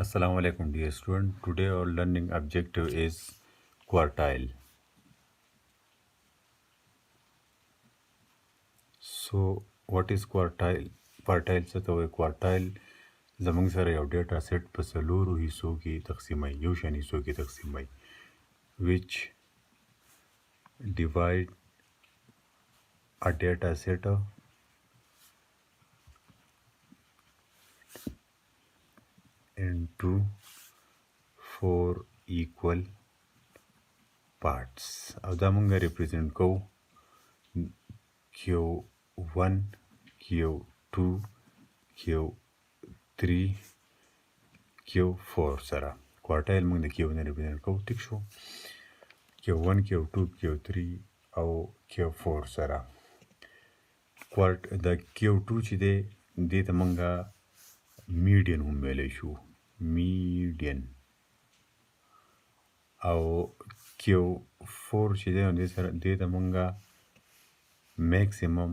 Assalamu alaikum dear student. Today our learning objective is quartile. So what is quartile? Quartile څه ته وایي؟ quartile زموږ سره یو ډیټا سیټ په څلورو حصو کې تقسیموي، یو شان حصو کې تقسیموي which divide a data set into 4 equal parts. او دا موږ ریپرزینټ کوو Q1 Q2 Q3 Q4 سره. کوارټایل موږ د Q1 ریپرزینټ کوو. ټیک شو. Q1 Q2 Q3 او Q4 سره. د Q2 چې دی دې ته موږ میډین هم ویلی شو، میډین. او Q4 چې دی نو دې ته موږ میکسیمم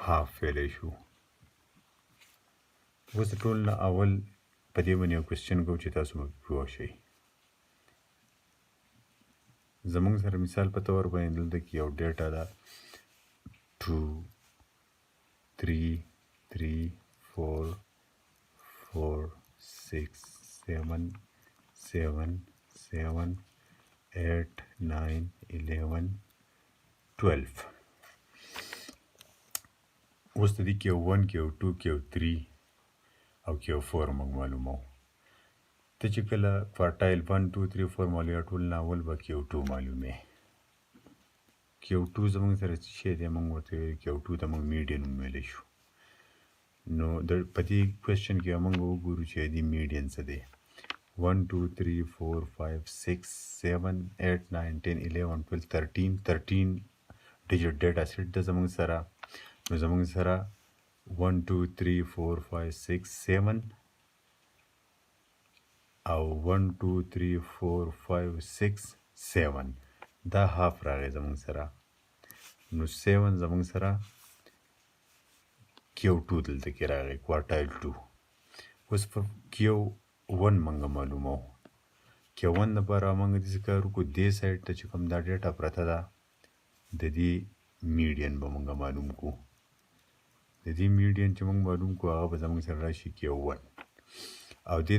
هاف ویلی شو. اوس د ټول نه اول په دې باندې یو کوېسچن کوو چې تاسو به پوه شئ. زموږ سره مثال په طور باندې دلته کې یو ډیټا ده 2 3 3 4 4 6 7 7 7 8 9 11 12. اوس د دې Q1 Q2 Q3 او Q4 موږ معلوموو. ته چې کله کوارټایل 1 2 3 4 معلوموې ټول نه اول به Q2 معلومې. Q2 زموږ سره څه شی دی؟ موږ ورته Q2 ته موږ میډین هم ویلی شو. نو په دې کوېسچن کې به موږ وګورو چې د میډین څه دی. 1 2 3 4 5 6 7 8 9 10 11 12 13 ډیجټ ډیټا سیټ ده زموږ سره. نو زموږ سره 1 2 3 4 5 6 7 او 1 2 3 4 5 6 7 دا هاف راغی زموږ سره. نو 7 زموږ سره Q2 دلته کې راغی، کوارټایل 2. اوس په Q1 موږ معلوموو. Q1 دپاره موږ داسې کار وکړو، دې سایډ ته چې کوم دا ډیټا پرته ده د دې میډین به موږ معلوم کړو. د دې میډین چې موږ معلوم کړو هغه به زموږ سره راشي Q1. او دې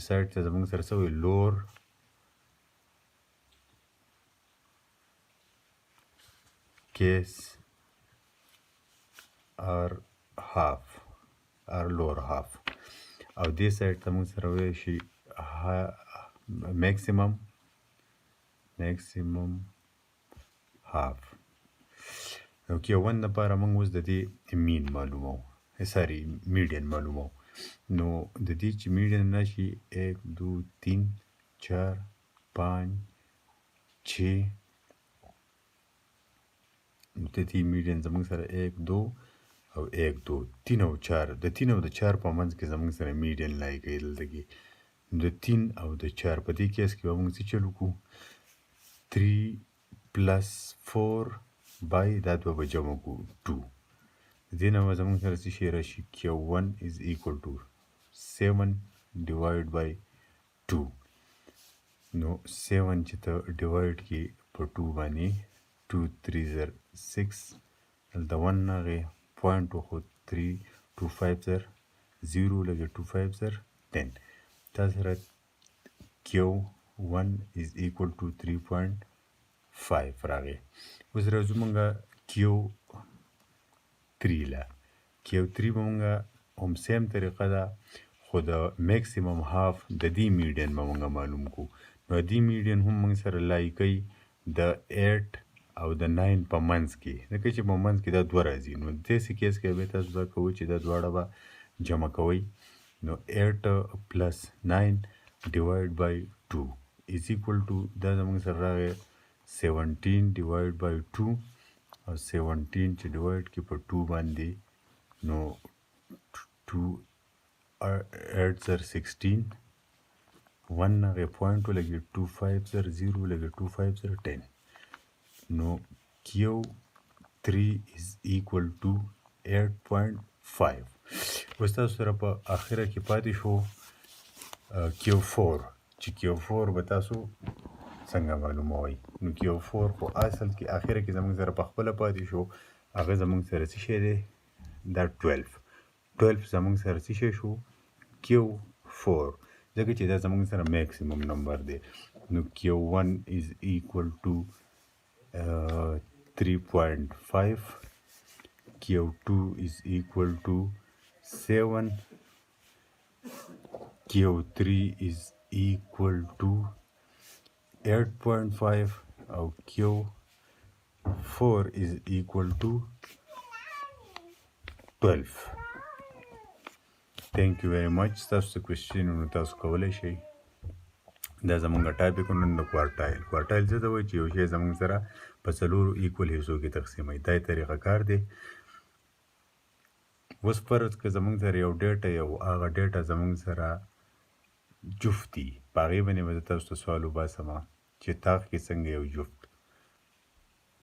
سایډ ته زموږ سره څه وایي؟ لور کیس or half or lower half. او دې سایډ ته موږ سره وایي شي maximum half. نو Q1 دپاره موږ اوس د دې مین معلوموو، ساري میډین معلوموو. نو د دې چې میډین راشي 1 2 3 4 5 6. نو د دې میډین زموږ سره 1 2 او 1 2 3 او 4. د 3 او د 4 په منځ کې زموږ سره میډین لای کوي دلته کې. د 3 او د 4 په دې کیس کې به موږ څه چل وکړو؟ 3 plus 4 by دا دوه به جمع کړو 2. د دې نه به زموږ سره څه شی راشي؟ Q1 is equal to 7 divided by 2. نو 7 چې ته ډیوایډ کړي په 2 باندې 2 3 زر 6 دلته 1 راغی، پوینټ وخوت 3 2 5 زر 0 لګې 2 5 زر 10. تا سره Q1 is equal to 3.5 راغی. اوس راځو مونږه Q3 له. Q3 به مونږه هم سیم طریقه ده، خو د میکسیمم هاف د دې میډین به مونږه معلوم کړو. نو دې میډین هم مونږ سره لای کوي د 8 او د 9 په منځ کې، ځکه چې په منځ کې دا دوه راځي. نو داسې کیس کې به تاسو دا کوئ چې دا دواړه به جمع کوئ. نو 8 plus 9 divided by 2 is equal to دا زموږ سره راغی 17 divided by 2. او 17 چې ډیوایډ کړي په 2 باندې نو 2 8 زر 16 1 هغې پوینټ ولګي 2 5 زر 0 لګي 2 5 زر 10. نو Q3 is equal to 8.5 اوس تاسو سره په اخره کې پاتې شو Q4 چې Q4 به تاسو څنګه معلوموئ. نو Q4 خو اصل کې اخره کې زموږ سره په خپله پاتې شو، هغه زموږ سره څه شی دی؟ دا 12 زموږ سره څه شی شو؟ Q4 ځکه چې دا زموږ سره میکسیمم نمبر دی. نو Q1 is equal to 3.5, Q2 is equal to 7, Q3 is equal to 8.5 او Q4 is equal to 12. Thank you very much. تاسو کوېسچنونه تاسو کولی شئ. دا زمونږ ټاپک نن د کوارټایل څه ته وایي چې یو شی زمونږ سره په څلورو ایکول حصو کې تقسیموي. دا یې طریقه کار دی. اوس فرض که زمونږ سره یو ډیټا یو هغه ډیټا زمونږ سره جفت دي، په هغې باندې به زه تاسو ته سوال وباسم چې طاق کې څنګه یو جفت